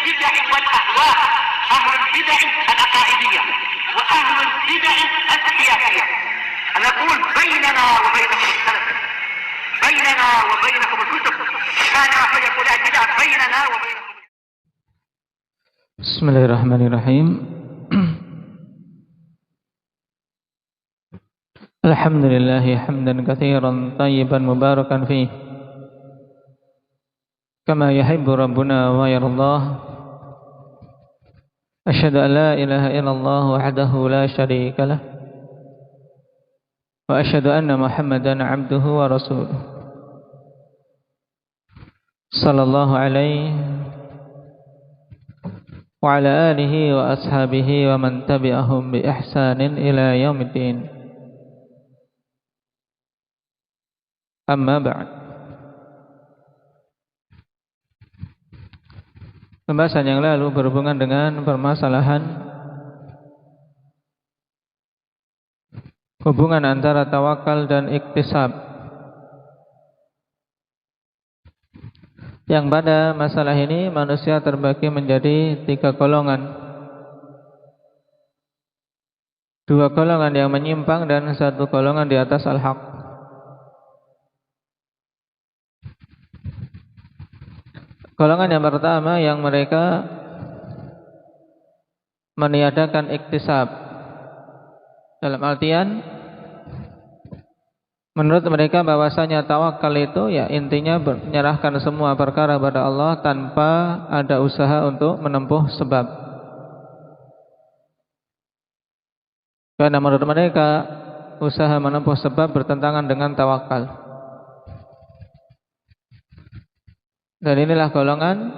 البدع والأهواء، أهل البدع العقائدية وأهل البدع السياسية. نقول بيننا وبينكم السلف، بيننا وبينكم الكتب، كان فيقول البدع بيننا وبينكم. Bismillahirrahmanirrahim. Alhamdulillahi hamdan katsiran tayyiban mubarakan fih, kama yuhibbu rabbuna wa yardah. Asyhadu an la ilaha illallah wahdahu la syarika lah, wa asyhadu anna Muhammadan abduhu wa rasuluh. Sallallahu alaihi wa ala alihi wa ashabihi wa man tabi'ahum bi ihsanin ila yaumiddin. Amma ba'd. Pembahasan yang lalu berhubungan dengan permasalahan hubungan antara tawakal dan iktisab, yang pada masalah ini manusia terbagi menjadi 3 golongan. 2 golongan yang menyimpang dan 1 golongan di atas al-haq. Golongan yang pertama yang mereka meniadakan iktisab, dalam artian menurut mereka bahwasanya tawakal itu ya intinya menyerahkan semua perkara pada Allah tanpa ada usaha untuk menempuh sebab. Karena menurut mereka usaha menempuh sebab bertentangan dengan tawakal. Dan inilah golongan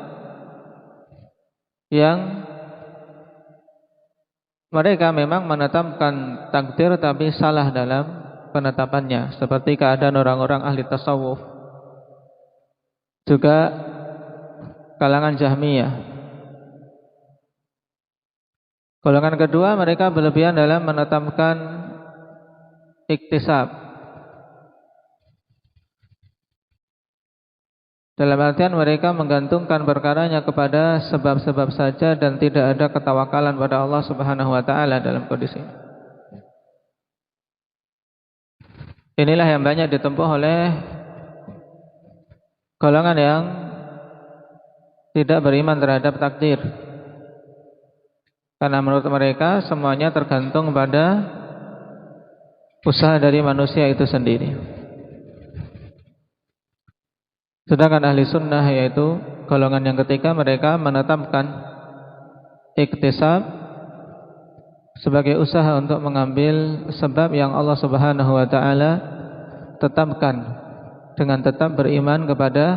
yang mereka memang menetapkan takdir tapi salah dalam penetapannya, seperti keadaan orang-orang ahli tasawuf, juga kalangan Jahmiyah. Golongan kedua, mereka berlebihan dalam menetapkan iktisab, dalam artian mereka menggantungkan perkaranya kepada sebab-sebab saja dan tidak ada ketawakalan pada Allah Subhanahu wa taala dalam kondisi ini. Inilah yang banyak ditempuh oleh golongan yang tidak beriman terhadap takdir. Karena menurut mereka semuanya tergantung pada usaha dari manusia itu sendiri. Sedangkan ahli sunnah, yaitu golongan yang ketiga, mereka menetapkan iktisab sebagai usaha untuk mengambil sebab yang Allah Subhanahu wa taala tetapkan, dengan tetap beriman kepada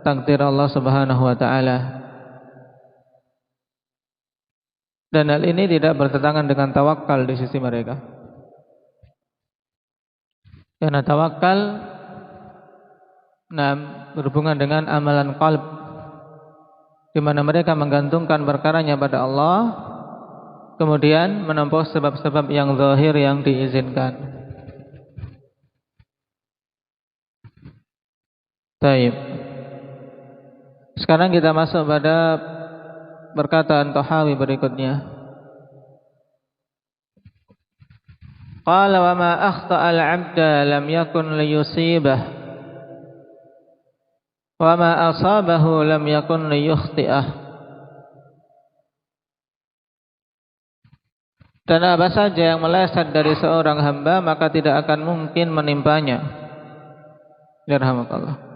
takdir Allah Subhanahu wa taala. Dan hal ini tidak bertentangan dengan tawakal di sisi mereka. Karena tawakal berhubungan dengan amalan qalb, di mana mereka menggantungkan perkaranya pada Allah, kemudian menempuh sebab-sebab yang zahir yang diizinkan. Baik. Sekarang kita masuk pada perkataan Tahawi berikutnya. Qala wa ma akhta'a al-'abda lam yakun liyusibah, wa ma asabahu lam yakun liyukhti'ah. Dan apa saja yang meleset dari seorang hamba maka tidak akan mungkin menimpanya. Yarhamukallah.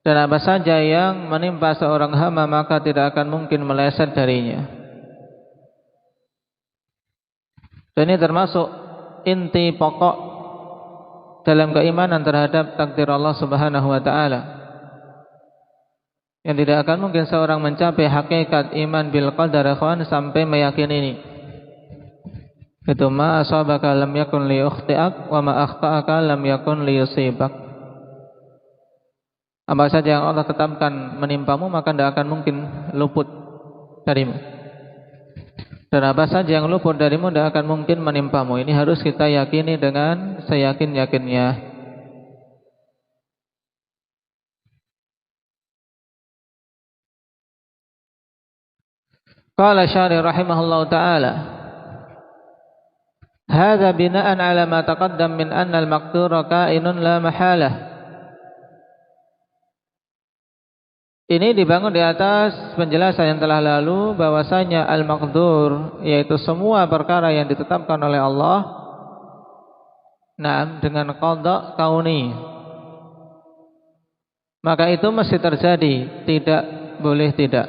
Dan apa saja yang menimpa seorang hamba maka tidak akan mungkin meleset darinya. Dan ini termasuk inti pokok dalam keimanan terhadap takdir Allah Subhanahu wa taala. Yang tidak akan mungkin seorang mencapai hakikat iman bil qadar sampai meyakini ini. Itu ma asabaka lam yakun liyukhti'ak wa ma akhta'aka lam yakun liyusibak. Apa saja yang Allah tetapkan menimpamu maka tidak akan mungkin luput darimu. Dan apa saja yang luput darimu tidak akan mungkin menimpamu. Ini harus kita yakini dengan seyakin-yakinnya. Qala Syari rahimahullahu ta'ala, hadza bina'an 'ala ma taqaddam min anna al-maqdura kainun la mahalah. Ini dibangun di atas penjelasan yang telah lalu bahwasanya al-maqdur yaitu semua perkara yang ditetapkan oleh Allah dengan qada kauni, maka itu mesti terjadi, tidak boleh tidak.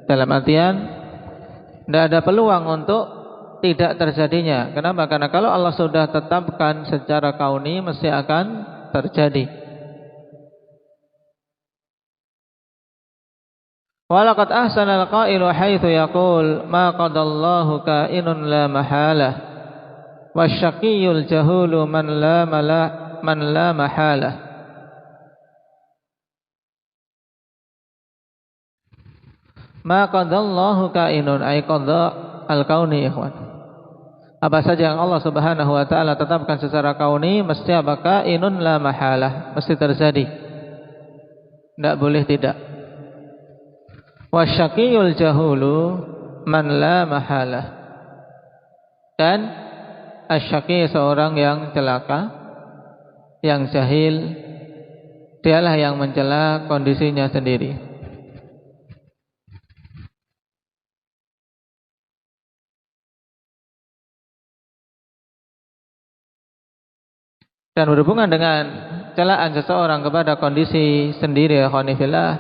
Dalam artian tidak ada peluang untuk tidak terjadinya. Kenapa? Karena kalau Allah sudah tetapkan secara kauni mesti akan terjadi. Walaqad ahsana al-qailu haitsu yaqul ma qadallahu kainun la mahalah wasyaqiyyul jahulu man la mahalah. Ma qadallahu kainun ay qada al-kauni, ikhwan. Apa saja yang Allah Subhanahu wa taala tetapkan secara kauni mesti apa? Kainun la mahalah, mesti terjadi. Tidak boleh tidak. Wasyaqiyul jahulu man la mahalah. Dan asyaqi seorang yang celaka, yang jahil, dialah yang mencela kondisinya sendiri. Dan berhubungan dengan celaan seseorang kepada kondisi sendiri, ya khonifillah,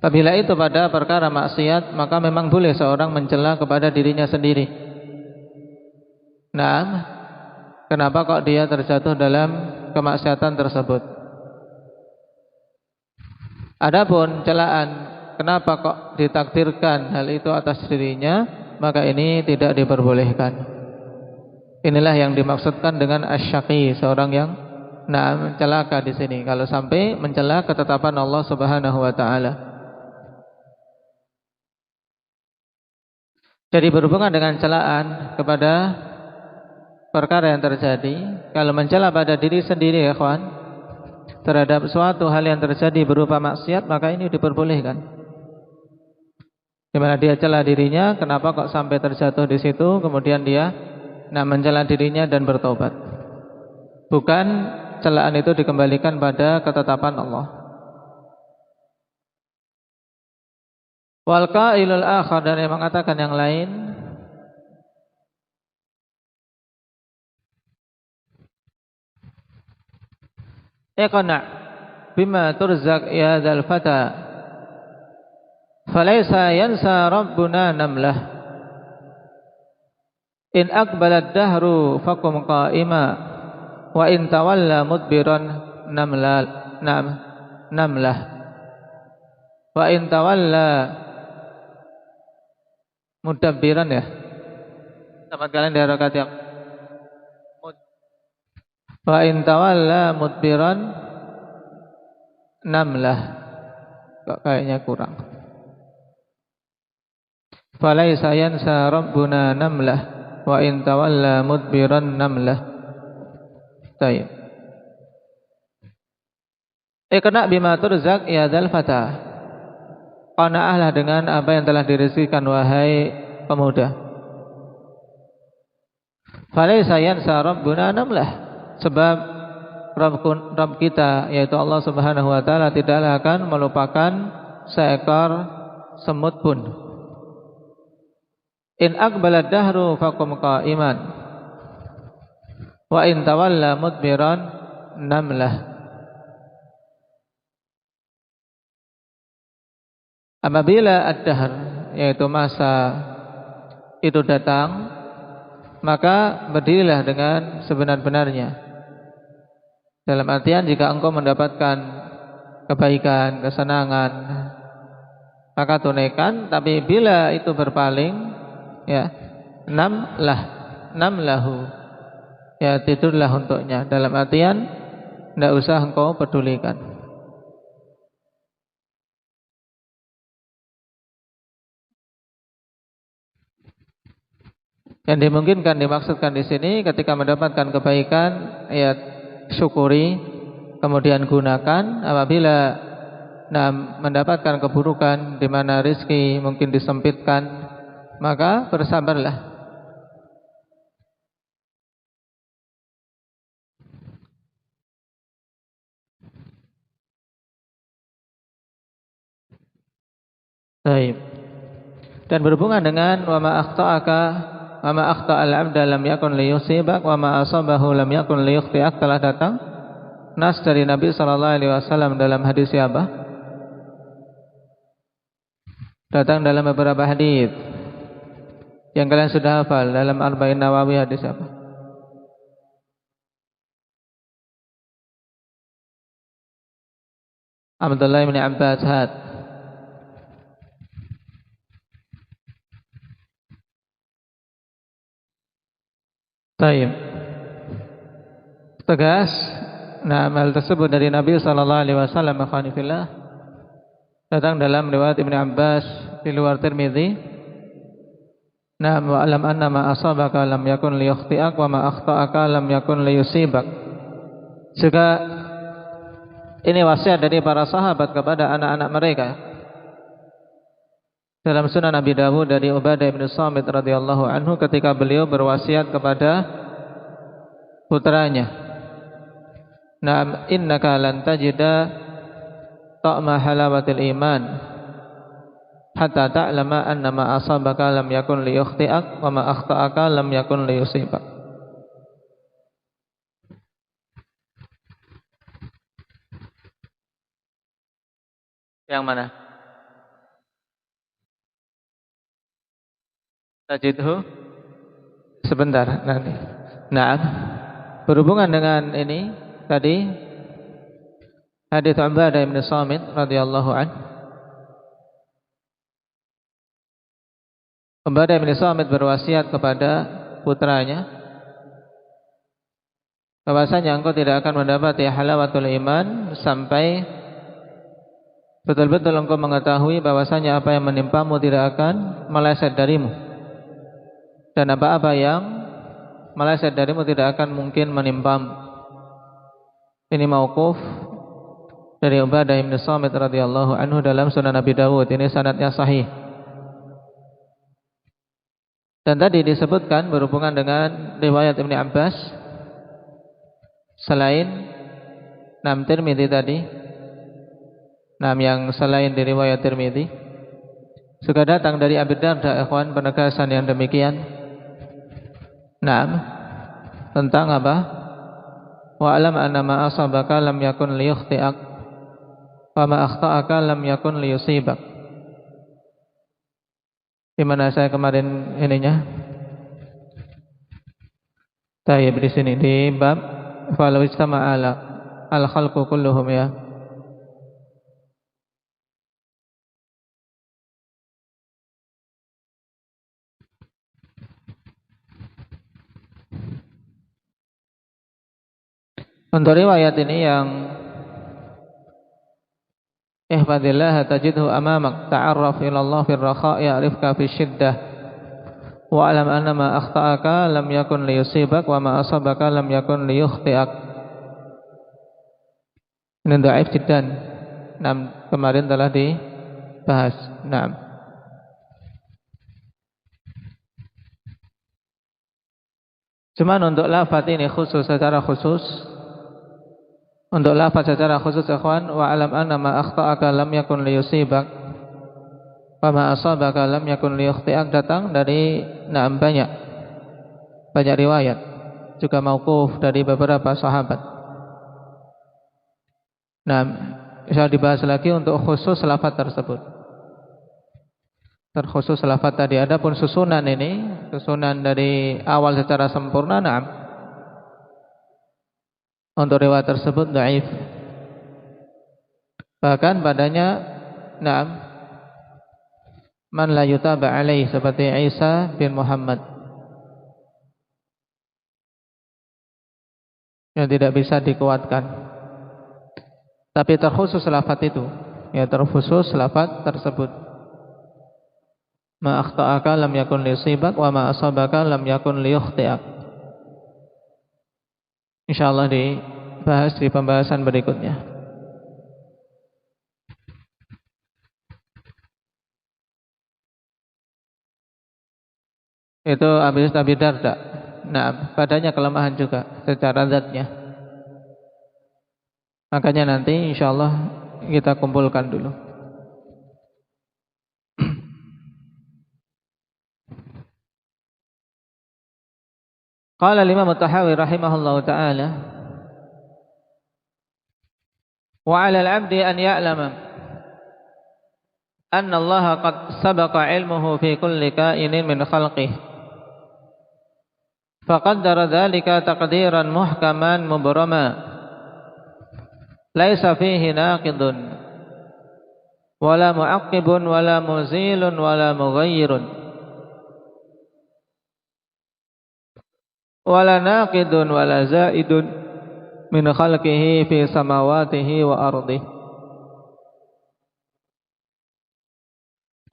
apabila itu pada perkara maksiat, maka memang boleh seorang mencela kepada dirinya sendiri. Nah, kenapa kok dia terjatuh dalam kemaksiatan tersebut? Adapun celaan, kenapa kok ditakdirkan hal itu atas dirinya, maka ini tidak diperbolehkan. Inilah yang dimaksudkan dengan asyaqi, seorang yang celaka di sini. Kalau sampai mencela ketetapan Allah Subhanahu wa taala. Jadi berhubungan dengan celaan kepada perkara yang terjadi, kalau mencela pada diri sendiri, ya kawan, terhadap suatu hal yang terjadi berupa maksiat, maka ini diperbolehkan. Di mana dia cela dirinya, kenapa kok sampai terjatuh di situ, kemudian dia mencela dirinya dan bertobat. Bukan celaan itu dikembalikan pada ketetapan Allah. Wal qailul akhar, dan yang mengatakan yang lain, iqna' bima turzaq ya dzal fata falaysa yansa rabbuna namlah. In aqbalad dahru fakum qa'ima wa in tawalla mudbiran namlah wa in tawalla mudabbiran, ya. Dapat kalian di harakat yang wa in tawalla mudbiran namlah, kok kayaknya kurang. Falaysa yansa rabbuna namlah wa in tawalla mudbiran namlah. Baik. Iqna' bima turzaq ya dzal fata. Qana'ahlah dengan apa yang telah direzekikan wahai pemuda. Falaysa yansa rabbuna namlah, sebab Rabb kita yaitu Allah Subhanahu wa taala tidaklah akan melupakan seekor semut pun. In aqbalad dahru faqum qa'iman wa in tawalla mudbiran namlah. Apabila ad-dahr yaitu masa itu datang, maka berdirilah dengan sebenar-benarnya. Dalam artian jika engkau mendapatkan kebaikan, kesenangan, maka tunaikan. Tapi bila itu berpaling, ya, namlahu, ya, tidurlah untuknya. Dalam artian tidak usah engkau pedulikan. Yang dimungkinkan dimaksudkan di sini, ketika mendapatkan kebaikan, ya syukuri, kemudian gunakan. Apabila mendapatkan keburukan, di mana rezeki mungkin disempitkan, maka bersabarlah. Baik. Dan berhubungan dengan wa ma akhta'al 'abda lam yakun liyusibak wa ma asabahu lam yakun liyukhti'ak, telah datang nas dari Nabi sallallahu alaihi wasallam dalam hadis siapa? Datang dalam beberapa hadis yang kalian sudah hafal dalam Arba'in Nawawi, hadis siapa? Abdullah bin Abbas. Baik. Tegas. Hal tersebut dari Nabi sallallahu alaihi wasallam datang dalam riwayat Ibnu Abbas di luar Tirmizi. Wa alam anna ma asabaka lam yakun liyukhti'ak wa ma akhta'aka lam yakun liyusibak. Juga ini wasiat dari para sahabat kepada anak-anak mereka. Dalam Sunan Abi Dawud dari Ubadah bin Samit radhiyallahu anhu, ketika beliau berwasiat kepada putranya, "Na'am innaka lan tajida ta'ma halawatil iman hatta ta'lama anna ma asabaka lam yakun liyukhti'ak wa ma akhta'aka lam yakun liyusibak." Yang mana? Tajidhu sebentar nanti. Nah, berhubungan dengan ini tadi hadits Ubadah bin Samit radhiyallahu anhu. Ubadah bin Samit berwasiat kepada putranya bahwasanya engkau tidak akan mendapati halawatul iman sampai betul-betul engkau mengetahui bahwasanya apa yang menimpamu tidak akan meleset darimu, dan apa-apa yang meleset darimu tidak akan mungkin menimpamu. Ini mauquf dari Ubadah bin Samit radhiyallahu anhu dalam Sunan Abi Dawud. Ini sanadnya sahih. Dan tadi disebutkan berhubungan dengan riwayat Ibnu Abbas selain Tirmizi tadi, yang selain di riwayat Tirmizi juga datang dari Abi Darda, ikhwan, penegasan yang demikian. Tentang apa? Wa alam anna ma asabaka lam yakun liyukhti'ak wa ma akhta'aka lam yakun liyusibak. Di mana saya kemarin ininya? Tayyib di sini di bab falau istama'ala al khalqu kulluhum, ya. Untuk riwayat ini yang ihfadillah tajidhu amamak, ta'arraf ila Allah fil rakha' ya'rifka fi syiddah, wa alam anna ma akhta'aka lam yakun liyusibak wa ma asabaka lam yakun liyukhti'ak. Ini dhaif jiddan. Kemarin telah dibahas. Cuman untuk lafaz ini secara khusus, ikhwan, wa alam anna ma akhta'aka lam yakun liyusibak wa ma asabaka lam yakun liyukhti'ak, datang dari banyak riwayat, juga mauquf dari beberapa sahabat. Bisa dibahas lagi untuk khusus lafaz tersebut. Terkhusus lafaz tadi. Adapun susunan ini, susunan dari awal secara sempurna, untuk riwayat tersebut dhaif. Bahkan padanya man la yutaba alaih, seperti Isa bin Muhammad, yang tidak bisa dikuatkan. Tapi terkhusus lafaz itu, ya, terkhusus lafaz tersebut. Ma akhta'aka lam yakun liyusibak wa ma asabaka lam yakun liyukhti'ak. InsyaAllah dibahas di pembahasan berikutnya. Itu Abi Darda. Nah, padanya kelemahan juga secara zatnya. Makanya nanti insyaallah kita kumpulkan dulu. Qala Imam At-Tahawi rahimahullahu taala, wa 'ala al-'abdi an ya'lama anna Allah qad sabaqa 'ilmuhu fi kulli ka'inin min khalqihi, faqaddara dhalika taqdiran muhkaman mubrama, laisa fihi naqidun wala mu'aqqibun wala muzilun wala mughayyirun wala naqidun wala zaidun min khalqihi fi samawatihi wa ardihi.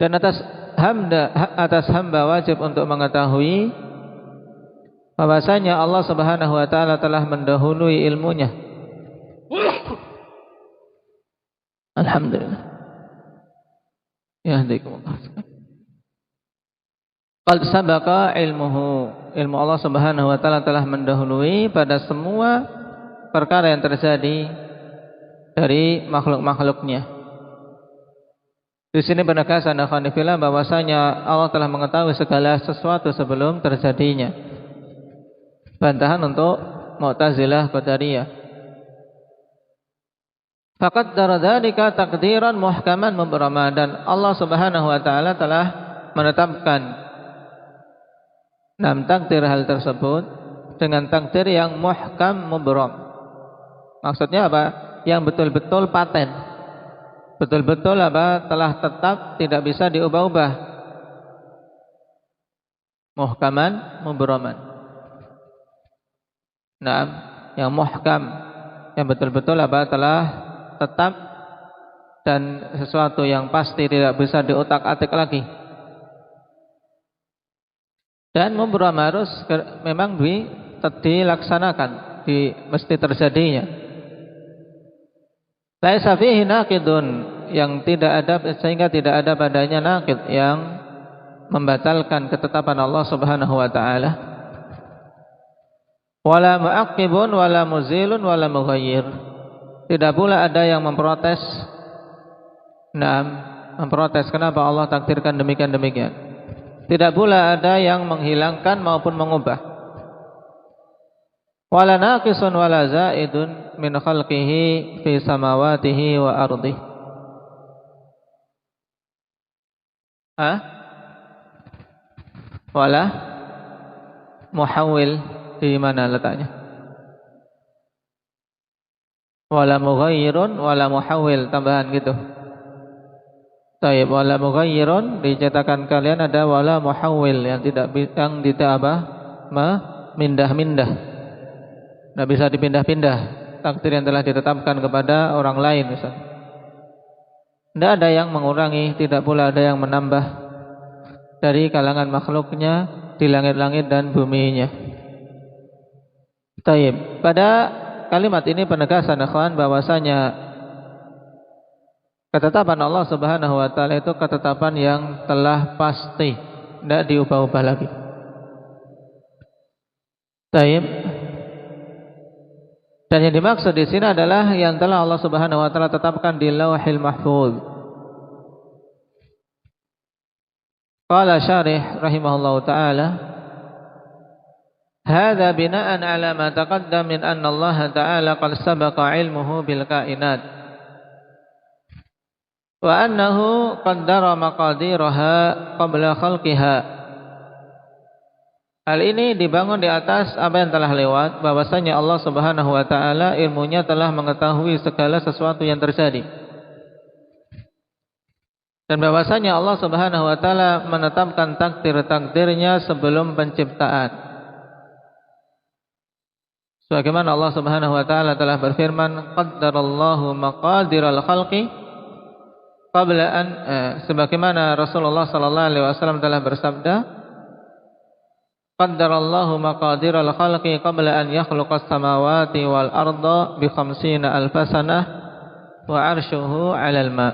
Dan atas hamba wajib untuk mengetahui bahwasanya Allah Subhanahu wa taala telah mendahului ilmunya. Alhamdulillah. Yahdikumullah. Qad sabaqa ilmuhu, ilmu Allah Subhanahu wa taala telah mendahului pada semua perkara yang terjadi dari makhluk-makhluknya. Di sini penegasan akhwanifillah bahwasanya Allah telah mengetahui segala sesuatu sebelum terjadinya. Bantahan untuk Mu'tazilah Qadariyah. Faqaddara dzalika taqdiran muhkaman mubrama, dan Allah Subhanahu wa taala telah menetapkan takdir hal tersebut dengan takdir yang muhkam mubram. Maksudnya apa? Yang betul-betul paten. Betul-betul apa? Telah tetap, tidak bisa diubah-ubah. Muhkaman mubraman. Nah, yang muhkam, yang betul-betul apa? Telah tetap dan sesuatu yang pasti tidak bisa diutak-atik lagi. Dan mubram harus memang dilaksanakan, mesti terjadinya. Laisa fihi naqidun, yang tidak ada, sehingga tidak ada padanya naqid yang membatalkan ketetapan Allah Subhanahu wa taala. Wala mu'aqqibun wala muzilun wala mughayyir. Tidak pula ada yang memprotes. Memprotes kenapa Allah takdirkan demikian-demikian. Tidak pula ada yang menghilangkan maupun mengubah. Wala naqisun wala zaidun min khalqihi fi samawatihi wa ardihi. Wala muhawwil, di mana letaknya? Wala mughayyirun wala muhawwil, tambahan gitu. Taib, wala mughayyirun, dicetakan kalian ada wala muhawwil, yang tidak apa? Mindah-mindah. Tidak bisa dipindah-pindah takdir yang telah ditetapkan kepada orang lain misalnya. Tidak ada yang mengurangi, tidak pula ada yang menambah dari kalangan makhluknya di langit-langit dan buminya. Taib. Pada kalimat ini penegasan akhwan bahwasanya ketetapan Allah Subhanahu wa taala itu ketetapan yang telah pasti, tidak diubah-ubah lagi. Taib. Dan yang dimaksud di sini adalah yang telah Allah Subhanahu wa taala tetapkan di Lauhil Mahfuz. Qala syarih rahimahullahu taala, hadza bina'an 'ala ma taqaddam min anna Allah ta'ala qad sabaqa 'ilmuhu bil kainat. Wa annahu qaddara maqadiraha qabla khalqiha. Hal ini dibangun di atas apa yang telah lewat, bahwasanya Allah Subhanahu wa taala ilmunya telah mengetahui segala sesuatu yang terjadi. Dan bahwasanya Allah Subhanahu wa taala menetapkan takdir-takdirnya sebelum penciptaan. Sebagaimana Allah Subhanahu wa taala telah berfirman, qaddarallahu maqadiral khalqi qabla an, sebagaimana Rasulullah sallallahu alaihi wasallam telah bersabda, qaddarallahu maqadiral khalqi qabla an yakhluqas samawati wal arda bi 50 alf sanah wa arshuhu 'alal ma.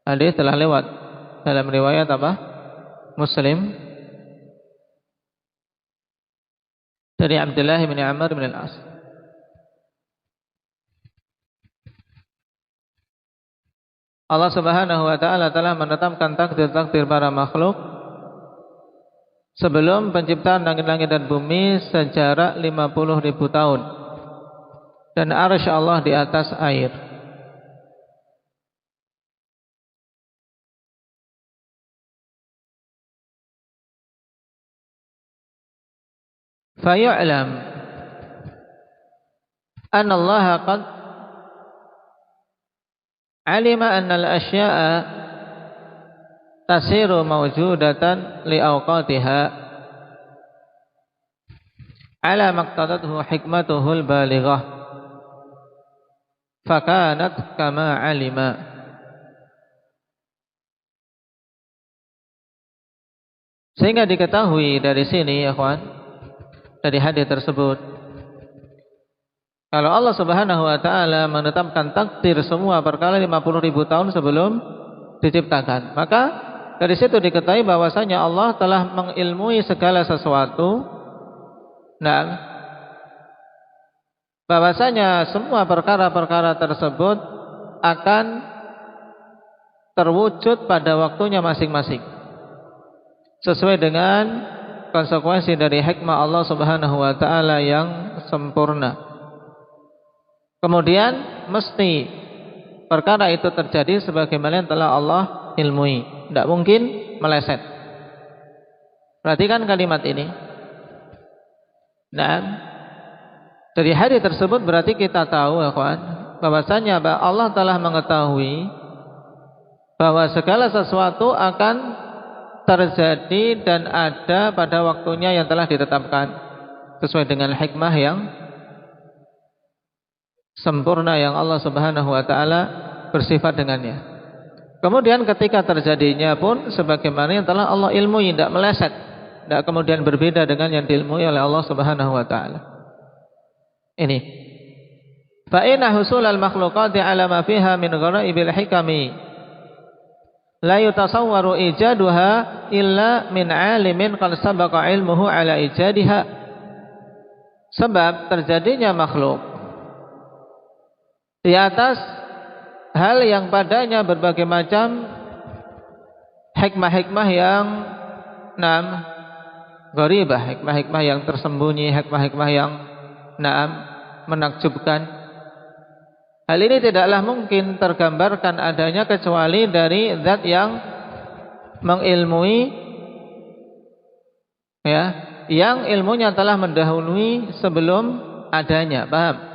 Hadis telah lewat dalam riwayat apa? Muslim dari Abdullah bin Amr bin Al-As. Allah Subhanahu wa taala telah menetapkan takdir-takdir para makhluk sebelum penciptaan langit-langit dan bumi sejarak 50.000 tahun. Dan arsy Allah di atas air. Fayu'lam anna Allah qad alima anna al-asya'a tasiru mawjudatan liawqatiha ala maqtadathu hikmatuhul balighah fakanat kama alima. Sehingga diketahui dari sini ya kawan, dari hadis tersebut, kalau Allah Subhanahu wa taala menetapkan takdir semua perkara 50.000 tahun sebelum diciptakan, maka dari situ diketahui bahwasanya Allah telah mengilmui segala sesuatu. Nah, bahwasanya semua perkara-perkara tersebut akan terwujud pada waktunya masing-masing sesuai dengan konsekuensi dari hikmah Allah Subhanahu wa taala yang sempurna. Kemudian mesti perkara itu terjadi sebagaimana yang telah Allah ilmui, tidak mungkin meleset. Perhatikan kalimat ini. Nah, dari hadis tersebut berarti kita tahu ya kawan, bahwasanya Allah telah mengetahui bahwa segala sesuatu akan terjadi dan ada pada waktunya yang telah ditetapkan sesuai dengan hikmah yang sempurna yang Allah Subhanahu wa taala bersifat dengannya. Kemudian ketika terjadinya pun sebagaimana yang telah Allah ilmui, tidak meleset, tidak kemudian berbeda dengan yang diilmui oleh Allah Subhanahu wa taala. Ini fa inna husulal makhluqati ala ma fiha min ghara'ibil hikami la yutasawwaru ijaduha illa min 'alimin qad sabaqa ilmuhu ala ijadiha. Sebab terjadinya makhluk di atas hal yang padanya berbagai macam hikmah-hikmah yang gharibah, hikmah-hikmah yang tersembunyi, hikmah-hikmah yang menakjubkan. Hal ini tidaklah mungkin tergambarkan adanya kecuali dari zat yang mengilmui, ya, yang ilmunya telah mendahului sebelum adanya. Paham?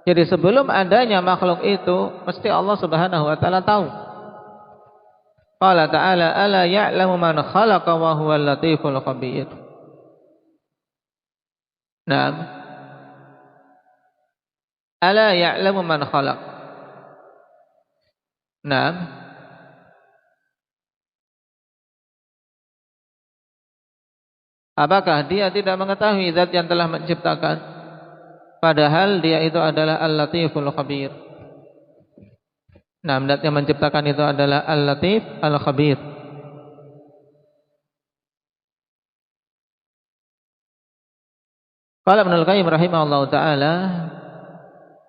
Jadi sebelum adanya makhluk itu mesti Allah Subhanahu wa taala tahu. Qala ta'ala ala ya'lamu man khalaqa wa huwal latiful khabir. Naam. Ala ya'lamu man khalaq. Naam. Apakah dia tidak mengetahui zat yang telah menciptakan? Padahal dia itu adalah Al-Latiful Khabir. Naam, zat yang menciptakan itu adalah Al-Latif Al-Khabir. Qala Ibnu Al-Qayyim rahimahullahu taala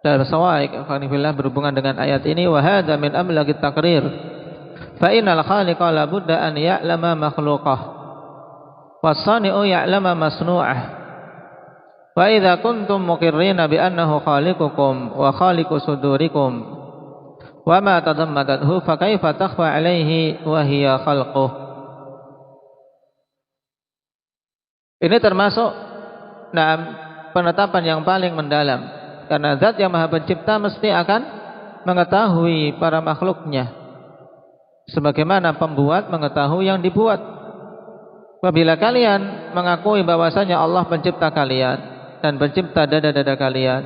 dalam Sawa'iq Al-Fanifillah berhubungan dengan ayat ini, wa hadza min amlaqit taqrir fa innal khaliqa la budda an ya'lama makhluqah was-sani'u ya'lama masnu'ah wa idza kuntum muqirrina bi annahu khaliqukum wa khaliqu sudurikum wa ma tadammadathu fa kaifa takhfa 'alaihi wa hiya khalquh. Ini termasuk penetapan yang paling mendalam. Karena zat yang maha pencipta mesti akan mengetahui para makhluknya sebagaimana pembuat mengetahui yang dibuat. Apabila kalian mengakui bahwasanya Allah pencipta kalian dan pencipta dada-dada kalian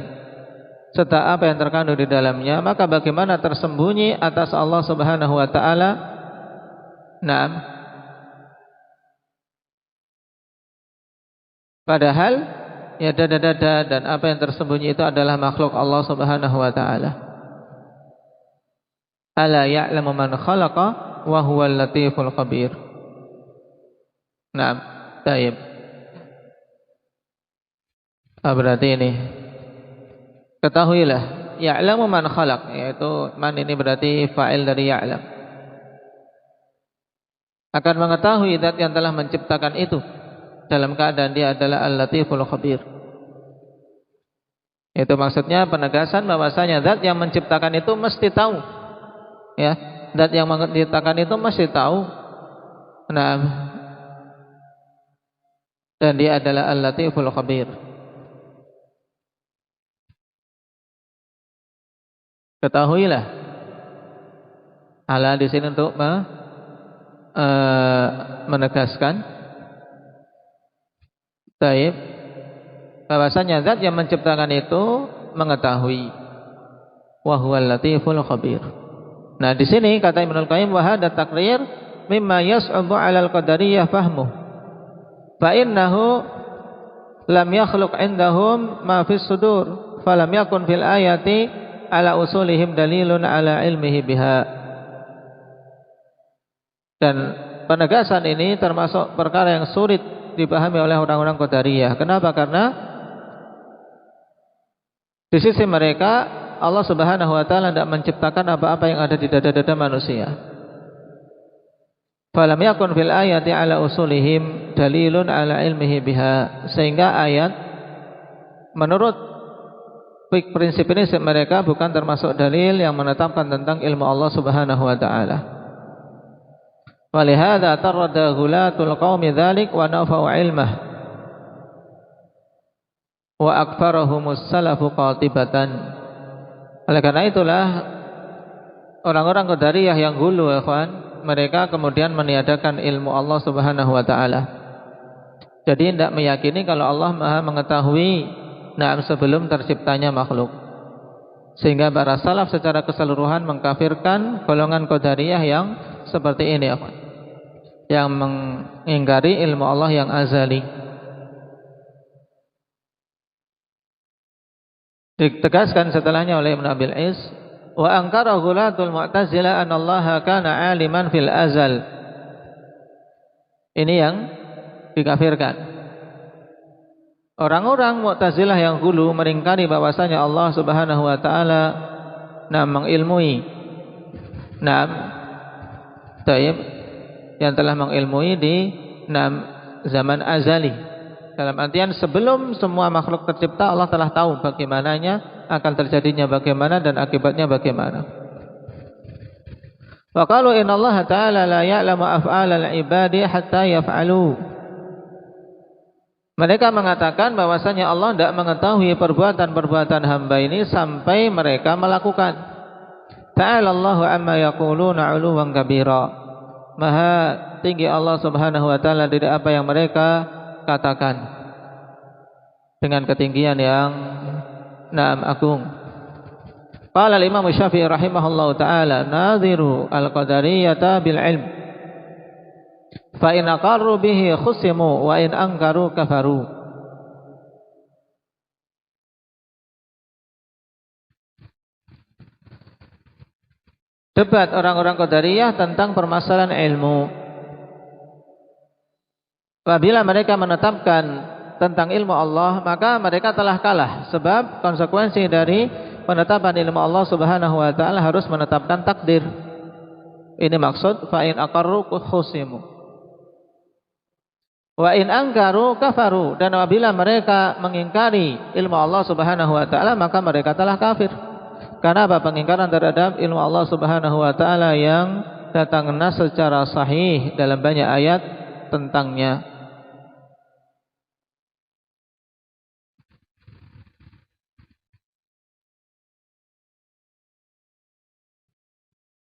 serta apa yang terkandung di dalamnya, maka bagaimana tersembunyi atas Allah Subhanahu wa taala padahal ya dada-dada dan apa yang tersembunyi itu adalah makhluk Allah Subhanahu wa taala. Ala ya'lamu man khalaqa wa huwal latiful khabir. Naam, baik. Berarti ini ketahuilah, ya'lamu man khalaq, yaitu man ini berarti fa'il dari ya'lam, akan mengetahui zat yang telah menciptakan itu dalam keadaan dia adalah al-latiful khabir. Itu maksudnya penegasan bahwasanya zat yang menciptakan itu mesti tahu, ya, zat yang menciptakan itu mesti tahu. Nah, dan dia adalah al-latiful khabir. Ketahuilah, ala di sini untuk menegaskan, taib, bahwasanya zat yang menciptakan itu mengetahui, wa huwal latiful khabir. Nah, di sini kata Ibnul Qayyim, wa hadha taqrir mimma yas'ubu 'alal qadariyah fahmuh, fa innahu lam yakhluq 'indahum ma fis sudur, falam yakun fil ayati ala usulihim dalilun ala ilmihi biha. Dan penegasan ini termasuk perkara yang sulit dipahami oleh orang-orang Qadariyah. Kenapa? Karena di sisi mereka Allah Subhanahu wa taala tidak menciptakan apa-apa yang ada di dada-dada manusia. Falam yakun fil ayati ala usulihim dalilun ala ilmihi biha, sehingga ayat menurut prinsip ini mereka bukan termasuk dalil yang menetapkan tentang ilmu Allah Subhanahu wa taala. Walihada tarada ghulatul qaumi dzalik wa nafa'u ilmah wa akfarahumus salafu qatibatan. Oleh karena itulah orang-orang Qadariyah yang gulu, ya kawan, mereka kemudian meniadakan ilmu Allah Subhanahu wa taala. Jadi tidak meyakini kalau Allah Maha mengetahui sebelum terciptanya makhluk. Sehingga para salaf secara keseluruhan mengkafirkan golongan Qadariyah yang seperti ini, yang mengingkari ilmu Allah yang azali. Ditegaskan setelahnya oleh Ibn Abil Is, wa ankara ghulatul mu'tazilah an Allah kana aliman fil azal. Ini yang dikafirkan. Orang-orang Mu'tazilah yang dulu meringkari bahwasanya Allah Subhanahu wa taala mengilmui yang telah mengilmui di zaman azali. Dalam artian sebelum semua makhluk tercipta Allah telah tahu bagaimananya, akan terjadinya bagaimana dan akibatnya bagaimana. Wa qalu innallaha ta'ala la ya'lamu af'alal ibadi hatta yaf'alu. Mereka mengatakan bahwasanya Allah tidak mengetahui perbuatan-perbuatan hamba ini sampai mereka melakukan. Ta'ala Allahu amma yaquluna 'uluwan kabira. Maha tinggi Allah Subhanahu wa taala dari apa yang mereka katakan, dengan ketinggian yang agung. Qala al-Imam Syafi'i rahimahullahu taala, nadhiru al-qadariyata bil ilm. Fa in aqarru bihi khusimu wa in ankaru kafaru. Debat orang-orang Qadariyah tentang permasalahan ilmu. Apabila mereka menetapkan tentang ilmu Allah, maka mereka telah kalah, sebab konsekuensi dari penetapan ilmu Allah Subhanahu wa taala harus menetapkan takdir. Ini maksud fa in aqarru khusimu. Wa in angkaru kafaru, dan apabila mereka mengingkari ilmu Allah Subhanahu wa taala maka mereka telah kafir. Karena apa? Pengingkaran terhadap ilmu Allah Subhanahu wa taala yang datang nas secara sahih dalam banyak ayat tentangnya.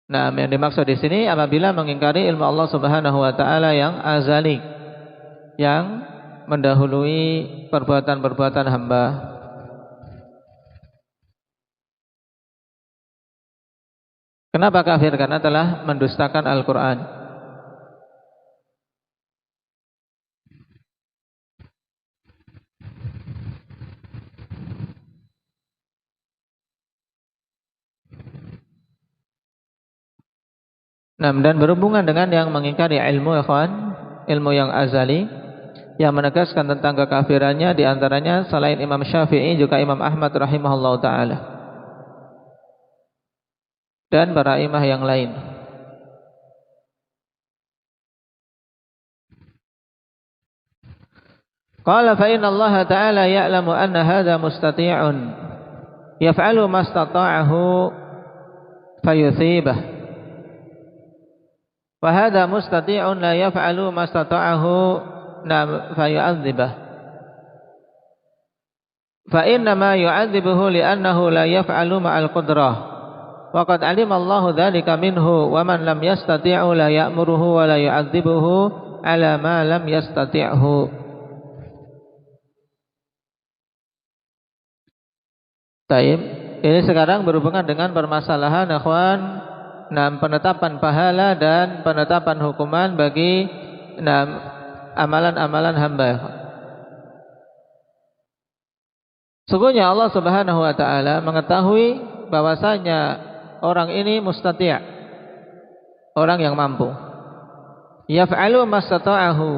Nah, yang dimaksud di sini apabila mengingkari ilmu Allah Subhanahu wa taala yang azali, yang mendahului perbuatan-perbuatan hamba. Kenapa kafir? Karena telah mendustakan Al-Quran. Dan berhubungan dengan yang mengingkari ilmu, ikhwan, ilmu yang azali, yang menegaskan tentang kekafirannya, di antaranya selain Imam Syafi'i juga Imam Ahmad rahimahullahu taala dan para imam yang lain. Qala fa inna Allah ta'ala ya'lamu anna hadha mustati'un yaf'alu ma istata'ahu fayuthibah wa hadha mustati'un la yaf'alu ma istata'ahu fayu'adzibah fa inna ma yu'adzibuhu li'annahu la yaf'alu ma'al qudrah wa qad 'alima Allahu dhalika minhu wa man lam yastati'u la ya'muruhu wa la yu'adzibuhu 'ala ma lam yastati'hu. Taib, ini sekarang berhubungan dengan permasalahan ikhwan, penetapan pahala dan penetapan hukuman bagi amalan-amalan hamba. Sungguhnya Allah Subhanahu wa taala mengetahui bahwasanya orang ini mustati', orang yang mampu. Yaf'alu mastata'ahu,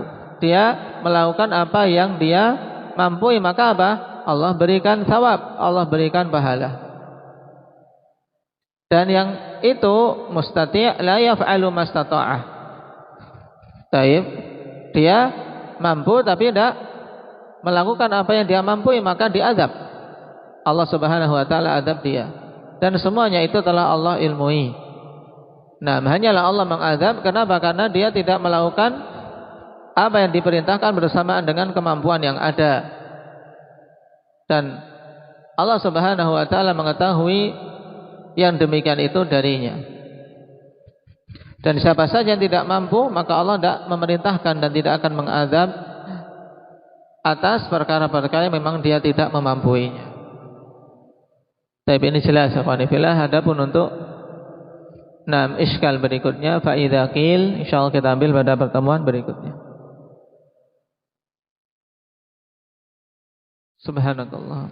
dia melakukan apa yang dia mampu, maka apa? Allah berikan thawab, Allah berikan pahala. Dan yang itu mustati' la yaf'alu mastata'ah. Taib, dia mampu tapi tidak melakukan apa yang dia mampu, maka diazab. Allah Subhanahu wa taala azab dia. Dan semuanya itu telah Allah ilmui. Nah, hanyalah Allah mengazab, kenapa? Karena dia tidak melakukan apa yang diperintahkan bersamaan dengan kemampuan yang ada. Dan Allah Subhanahu wa taala mengetahui yang demikian itu darinya. Dan siapa saja yang tidak mampu, maka Allah tidak memerintahkan dan tidak akan mengazab atas perkara-perkara yang memang dia tidak memampuinya. Tapi ini jelas akhwanifillah. Adapun untuk iskal berikutnya, fa idza qil, insyaallah kita ambil pada pertemuan berikutnya. Subhanallah.